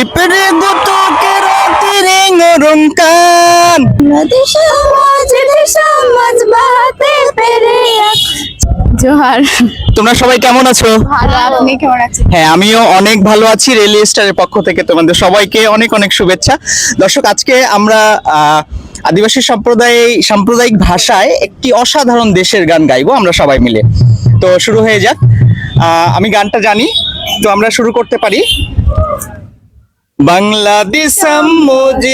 Ipere gutu kero tiring urungkan. Johar. তোমরা সবাই কেমন আছো? ভালো, আপনি কেমন আছেন? হ্যাঁ, আমিও অনেক ভালো আছি। রেলি স্টারের পক্ষ থেকে তোমাদের সবাইকে অনেক অনেক শুভেচ্ছা। দর্শক, আজকে আমরা আদিবাসী সাম্প্রদায়িক ভাষায় একটি অসাধারণ দেশের গান গাইবো আমরা সবাই মিলে। তো শুরু হয়ে যাক। আমি গানটা জানি, তো আমরা শুরু করতে পারি। বাংলাদেশম মুজ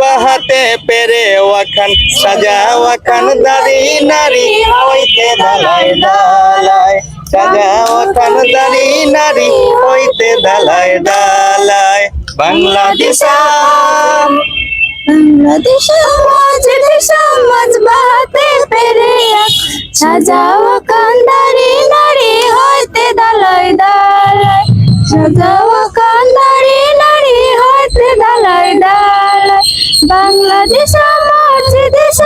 বাহাতে পেরে ওয়াখান সাজা ওয়াখান দাড়ি নারী হইতে দালায় দালায় সাজা ওয়াখান দাড়ি নারী হইতে দালায় দালায় বাংলাদেশম সাজাওয়া কান্দারি নারী হইতে দালাই দালাই সাজাওয়া কান্দারি নারী হইতে দালাই দালাই বাংলাদেশ আমার যে দেশ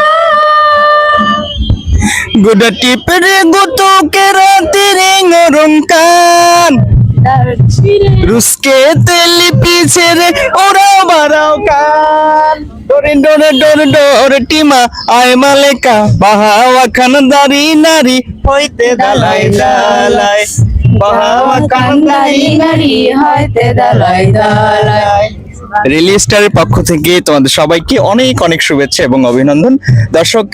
গুডা টিপরে গুতু কেরা তিরিং রংকান রুসকে তেলি পিছে রে ওরা বারাও কান ডরে ডরে ডরে ডরে টিমা আয় মালেকা বাহাওয়া খান দাড়ি নারী হইতে দালাই দালাই বাহাওয়া খান দাড়ি নারী হইতে দালাই দালাই। রিলি স্টারের পক্ষ থেকে তোমাদের সবাইকে অনেক অনেক শুভেচ্ছা এবং অভিনন্দন। দর্শক,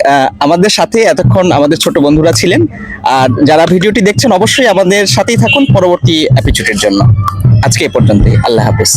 আমাদের সাথে এতক্ষণ আমাদের ছোট বন্ধুরা ছিলেন, আর যারা ভিডিওটি দেখছেন অবশ্যই আমাদের সাথেই থাকুন পরবর্তী এপিসোডের জন্য। আজকে এ পর্যন্তই, আল্লাহ হাফেজ।